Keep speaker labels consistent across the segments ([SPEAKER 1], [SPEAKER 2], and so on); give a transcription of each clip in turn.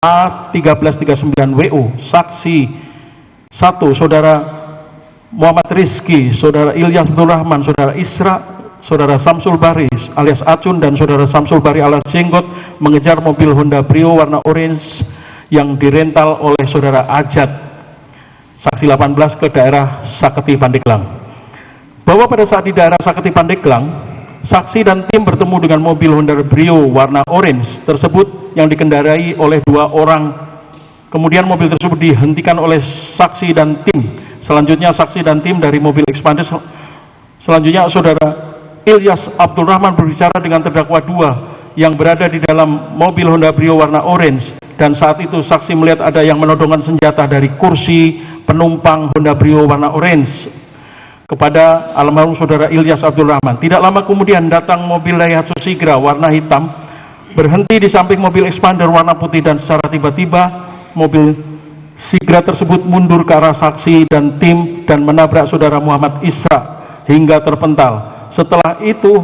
[SPEAKER 1] A1339WO. Saksi 1 Saudara Muhammad Rizki, Saudara Ilyas Abdul Rahman, Saudara Isra, Saudara Samsul Baris alias Acun, dan Saudara Samsul Bari alias Jenggot mengejar mobil Honda Brio warna orange yang dirental oleh Saudara Ajat. Saksi 18 ke daerah Saketi Pandeglang. Bahwa pada saat di daerah Saketi Pandeglang, saksi dan tim bertemu dengan mobil Honda Brio warna orange tersebut yang dikendarai oleh 2 orang. Kemudian mobil tersebut dihentikan oleh saksi dan tim. Selanjutnya saksi dan tim dari mobil Expander, selanjutnya Saudara Ilyas Abdul Rahman berbicara dengan terdakwa 2 yang berada di dalam mobil Honda Brio warna orange, dan saat itu saksi melihat ada yang menodongkan senjata dari kursi penumpang Honda Brio warna orange kepada almarhum Saudara Ilyas Abdul Rahman. Tidak lama kemudian datang mobil Daihatsu Sigra warna hitam berhenti di samping mobil Expander warna putih, dan secara tiba-tiba mobil Sigra tersebut mundur ke arah saksi dan tim dan menabrak Saudara Muhammad Isra hingga terpental. Setelah itu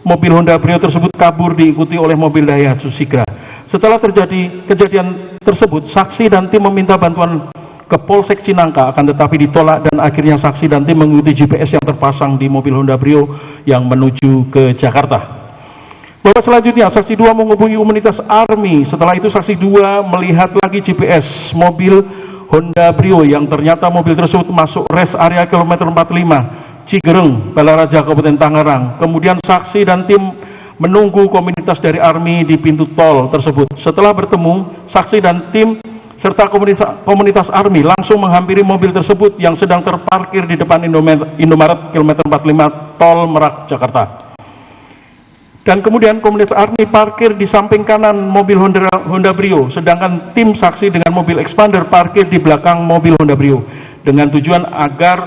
[SPEAKER 1] mobil Honda Brio tersebut kabur diikuti oleh mobil Daihatsu Sigra. Setelah terjadi kejadian tersebut, saksi dan tim meminta bantuan ke Polsek Cinangka, akan tetapi ditolak, dan akhirnya saksi dan tim mengikuti GPS yang terpasang di mobil Honda Brio yang menuju ke Jakarta. Bahwa selanjutnya saksi 2 menghubungi komunitas Army. Setelah itu saksi 2 melihat lagi GPS mobil Honda Brio yang ternyata mobil tersebut masuk rest area kilometer 45 Cigereng, Balaraja, Kabupaten Tangerang. Kemudian saksi dan tim menunggu komunitas dari Army di pintu tol tersebut. Setelah bertemu, saksi dan tim serta komunitas Army langsung menghampiri mobil tersebut yang sedang terparkir di depan Indomaret kilometer 45 Tol Merak, Jakarta. Dan kemudian komunitas Army parkir di samping kanan mobil Honda Brio, sedangkan tim saksi dengan mobil Expander parkir di belakang mobil Honda Brio, dengan tujuan agar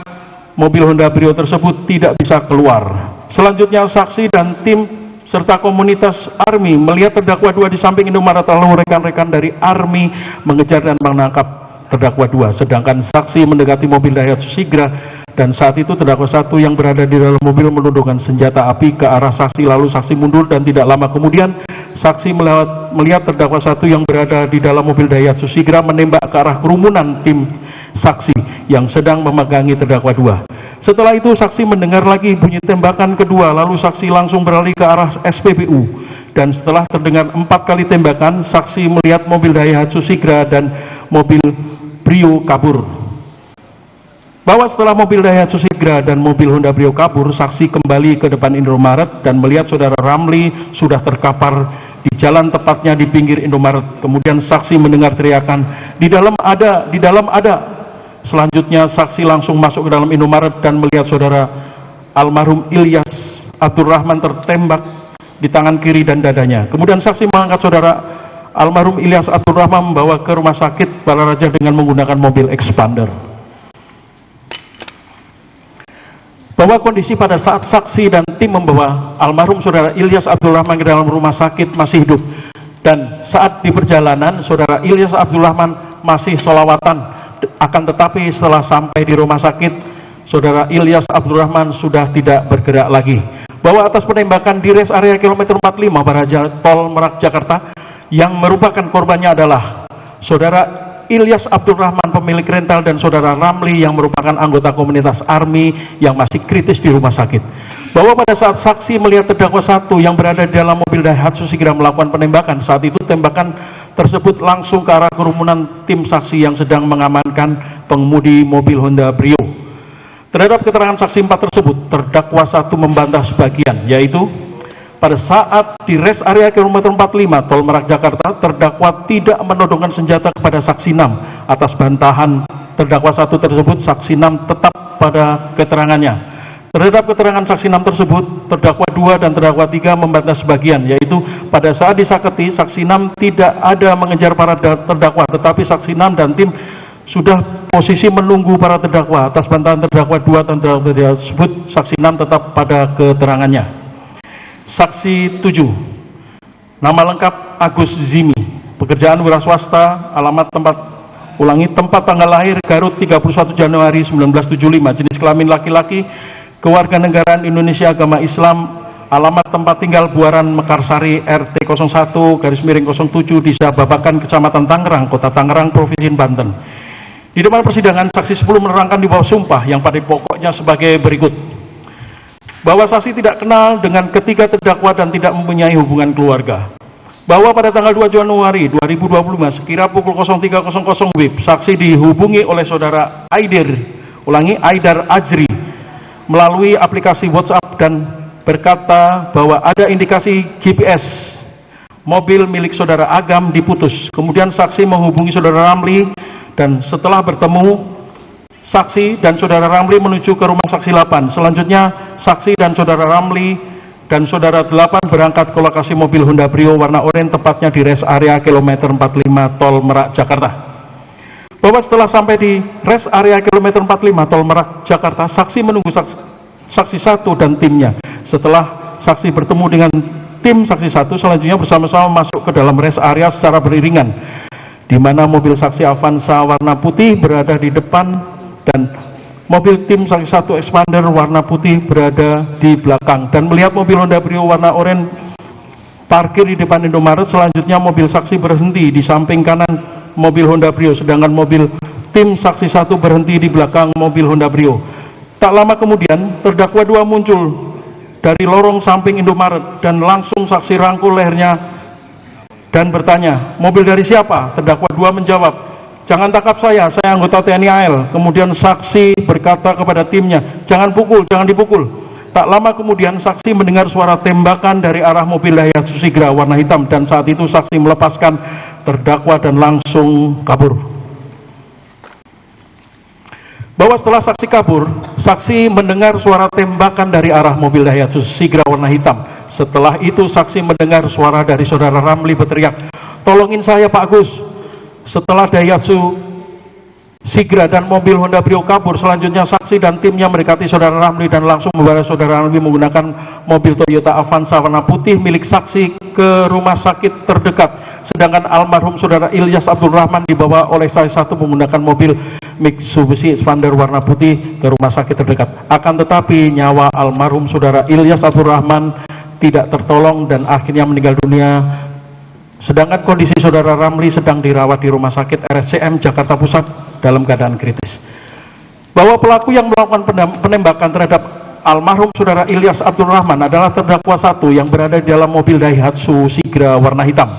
[SPEAKER 1] mobil Honda Brio tersebut tidak bisa keluar. Selanjutnya saksi dan tim serta komunitas Army melihat terdakwa 2 di samping Indomaret, lalu rekan-rekan dari Army mengejar dan menangkap terdakwa 2, sedangkan saksi mendekati mobil Daihatsu Sigra, dan saat itu terdakwa 1 yang berada di dalam mobil menodongkan senjata api ke arah saksi, lalu saksi mundur, dan tidak lama kemudian saksi melihat terdakwa 1 yang berada di dalam mobil Daihatsu Sigra menembak ke arah kerumunan tim saksi yang sedang memegangi terdakwa 2. Setelah itu saksi mendengar lagi bunyi tembakan kedua, lalu saksi langsung beralih ke arah SPBU, dan setelah terdengar 4 kali tembakan, saksi melihat mobil Daihatsu Sigra dan mobil Brio kabur. Bahwa setelah mobil Daihatsu Sigra dan mobil Honda Brio kabur, saksi kembali ke depan Indomaret dan melihat Saudara Ramli sudah terkapar di jalan, tepatnya di pinggir Indomaret. Kemudian saksi mendengar teriakan, di dalam ada, di dalam ada. Selanjutnya saksi langsung masuk ke dalam Indomaret dan melihat Saudara almarhum Ilyas Abdul Rahman tertembak di tangan kiri dan dadanya. Kemudian saksi mengangkat Saudara almarhum Ilyas Abdul Rahman membawa ke rumah sakit Balaraja dengan menggunakan mobil Expander. Bahwa kondisi pada saat saksi dan tim membawa almarhum Saudara Ilyas Abdul Rahman ke dalam rumah sakit masih hidup, dan saat di perjalanan Saudara Ilyas Abdul Rahman masih sholawatan, akan tetapi setelah sampai di rumah sakit Saudara Ilyas Abdul Rahman sudah tidak bergerak lagi. Bahwa atas penembakan di rest area kilometer 45 Baraja Tol Merak, Jakarta, yang merupakan korbannya adalah Saudara Ilyas Abdul Rahman pemilik rental dan Saudara Ramli yang merupakan anggota komunitas Army yang masih kritis di rumah sakit. Bahwa pada saat saksi melihat terdakwa 1 yang berada di dalam mobil Daihatsu Sigra melakukan penembakan, saat itu tembakan tersebut langsung ke arah kerumunan tim saksi yang sedang mengamankan pengemudi mobil Honda Brio. Terhadap keterangan saksi 4 tersebut, terdakwa 1 membantah sebagian, yaitu pada saat di rest area kilometer 45 Tol Merak, Jakarta, terdakwa tidak menodongkan senjata kepada saksi 6. Atas bantahan terdakwa 1 tersebut, saksi 6 tetap pada keterangannya. Terhadap keterangan saksi 6 tersebut, terdakwa 2 dan terdakwa 3 membantah sebagian, yaitu pada saat disaketi, saksi 6 tidak ada mengejar para terdakwa, tetapi saksi 6 dan tim sudah posisi menunggu para terdakwa. Atas bantahan terdakwa 2 dan terdakwa tersebut, saksi 6 tetap pada keterangannya. Saksi 7, nama lengkap Agus Zimi, pekerjaan wira swasta, alamat tempat tanggal lahir Garut 31 Januari 1975, jenis kelamin laki-laki, kewarganegaraan Indonesia, agama Islam, alamat tempat tinggal Buaran Mekarsari, RT 01/07 Desa Babakan, Kecamatan Tangerang, Kota Tangerang, Provinsi Banten. Di depan persidangan, saksi 10 menerangkan di bawah sumpah yang pada pokoknya sebagai berikut. Bahwa saksi tidak kenal dengan ketiga terdakwa dan tidak mempunyai hubungan keluarga. Bahwa pada tanggal 2 Januari 2025 sekira pukul 03.00 WIB, saksi dihubungi oleh saudara Aidar Ajri melalui aplikasi WhatsApp dan berkata bahwa ada indikasi GPS mobil milik saudara Agam diputus. Kemudian saksi menghubungi saudara Ramli, dan setelah bertemu, saksi dan saudara Ramli menuju ke rumah saksi 8. Selanjutnya saksi dan saudara Ramli dan saudara 8 berangkat ke lokasi mobil Honda Brio warna oranye, tepatnya di rest area kilometer 45 Tol Merak, Jakarta. Bahwa setelah sampai di rest area kilometer 45 Tol Merak, Jakarta, saksi menunggu saksi 1 dan timnya. Setelah saksi bertemu dengan tim saksi 1, selanjutnya bersama-sama masuk ke dalam rest area secara beriringan, di mana mobil saksi Avanza warna putih berada di depan dan mobil tim saksi 1 Expander warna putih berada di belakang, dan melihat mobil Honda Brio warna oranye parkir di depan Indomaret. Selanjutnya mobil saksi berhenti di samping kanan mobil Honda Brio, sedangkan mobil tim saksi 1 berhenti di belakang mobil Honda Brio. Tak lama kemudian terdakwa 2 muncul dari lorong samping Indomaret dan langsung saksi rangkul lehernya dan bertanya, mobil dari siapa? Terdakwa 2 menjawab, jangan tangkap saya anggota TNI AL. Kemudian saksi berkata kepada timnya, jangan pukul, jangan dipukul. Tak lama kemudian saksi mendengar suara tembakan dari arah mobil Daihatsu Sigra warna hitam, dan saat itu saksi melepaskan terdakwa dan langsung kabur. Bahwa setelah saksi kabur, saksi mendengar suara tembakan dari arah mobil Daihatsu Sigra warna hitam. Setelah itu saksi mendengar suara dari saudara Ramli berteriak, tolongin saya Pak Agus. Setelah Daihatsu Sigra dan mobil Honda Brio kabur, selanjutnya saksi dan timnya mendekati saudara Ramli dan langsung membawa saudara Ramli menggunakan mobil Toyota Avanza warna putih milik saksi ke rumah sakit terdekat. Sedangkan almarhum saudara Ilyas Abdul Rahman dibawa oleh saksi 1 menggunakan mobil Mitsubishi Expander warna putih ke rumah sakit terdekat. Akan tetapi nyawa almarhum saudara Ilyas Abdul Rahman tidak tertolong dan akhirnya meninggal dunia, sedangkan kondisi saudara Ramli sedang dirawat di Rumah Sakit RSCM Jakarta Pusat dalam keadaan kritis. Bahwa pelaku yang melakukan penembakan terhadap almarhum saudara Ilyas Abdul Rahman adalah terdakwa 1 yang berada di dalam mobil Daihatsu Sigra warna hitam.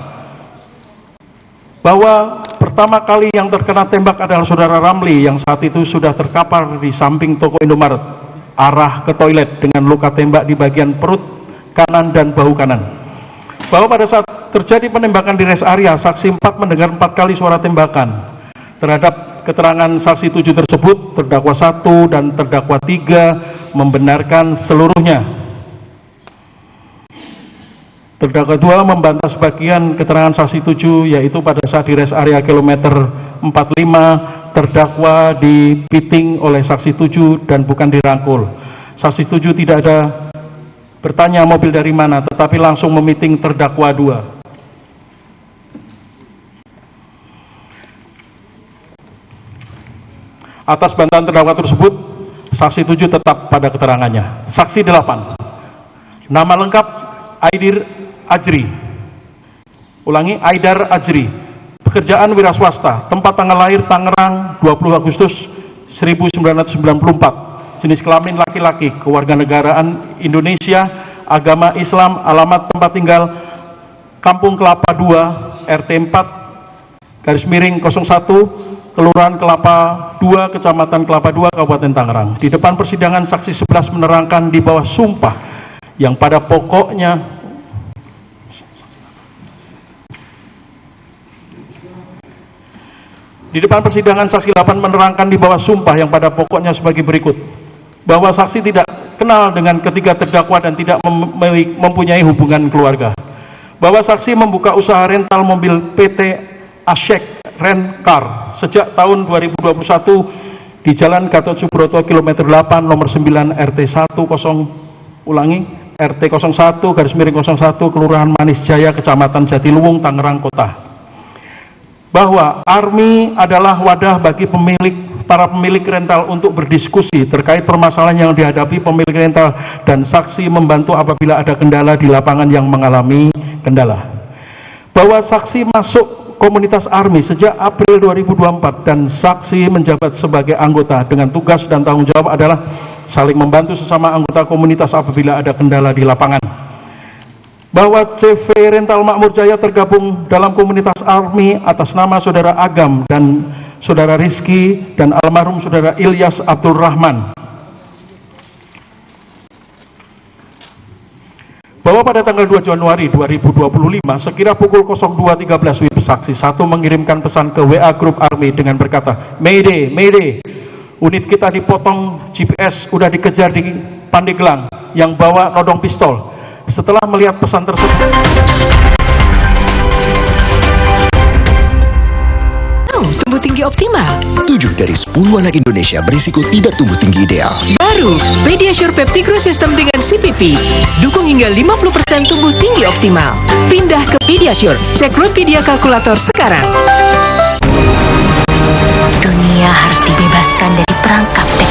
[SPEAKER 1] Bahwa pertama kali yang terkena tembak adalah saudara Ramli yang saat itu sudah terkapar di samping toko Indomaret arah ke toilet dengan luka tembak di bagian perut kanan dan bahu kanan. Bahwa pada saat terjadi penembakan di rest area, saksi 4 mendengar 4 kali suara tembakan. Terhadap keterangan saksi 7 tersebut, terdakwa 1 dan terdakwa 3 membenarkan seluruhnya. Terdakwa 2 membantah sebagian keterangan saksi 7, yaitu pada saat di rest area kilometer 45 terdakwa dipiting oleh saksi 7 dan bukan dirangkul. Saksi 7 tidak ada bertanya mobil dari mana, tetapi langsung memiting terdakwa 2. Atas bantahan terdakwa tersebut, saksi 7 tetap pada keterangannya. Saksi 8, nama lengkap Aidar Ajri. Ulangi, Aidar Ajri. Pekerjaan wira swasta, tempat tanggal lahir Tangerang 20 Agustus 1994. Jenis kelamin laki-laki, kewarganegaraan Indonesia, agama Islam, alamat tempat tinggal Kampung Kelapa 2, RT 4/01, Kelurahan Kelapa 2, Kecamatan Kelapa 2, Kabupaten Tangerang. Di depan persidangan, saksi 11 menerangkan di bawah sumpah yang pada pokoknya saksi 8 menerangkan di bawah sumpah yang pada pokoknya sebagai berikut. Bahwa saksi tidak kenal dengan ketiga terdakwa dan tidak mempunyai hubungan keluarga. Bahwa saksi membuka usaha rental mobil PT Ashek Rent Car sejak tahun 2021 di Jalan Gatot Subroto kilometer 8 nomor 9 RT 01 Kelurahan Manis Jaya, Kecamatan Jatiluwung, Tangerang Kota. Bahwa ARMI adalah wadah bagi pemilik para pemilik rental untuk berdiskusi terkait permasalahan yang dihadapi pemilik rental dan saksi membantu apabila ada kendala di lapangan yang mengalami kendala. Bahwa saksi masuk komunitas ARMI sejak April 2024 dan saksi menjabat sebagai anggota dengan tugas dan tanggung jawab adalah saling membantu sesama anggota komunitas apabila ada kendala di lapangan. Bahwa CV Rental Makmur Jaya tergabung dalam komunitas ARMI atas nama Saudara Agam dan Saudara Rizky dan almarhum Saudara Ilyas Abdul Rahman. Bahwa pada tanggal 2 Januari 2025 sekira pukul 02.13 WIB saksi 1 mengirimkan pesan ke WA grup ARMI dengan berkata, Mayday, Mayday, unit kita dipotong GPS, udah dikejar di Pandeglang yang bawa nodong pistol. Setelah melihat pesan tersebut,
[SPEAKER 2] tumbuh tinggi optimal.
[SPEAKER 3] 7 dari 10 anak Indonesia berisiko tidak tumbuh tinggi ideal.
[SPEAKER 2] Baru, Pediasure Peptigro System dengan CPP. Dukung hingga 50% tumbuh tinggi optimal. Pindah ke Pediasure. Cek Rootpedia kalkulator sekarang.
[SPEAKER 4] Dunia harus dibebaskan dari perangkap teknologi.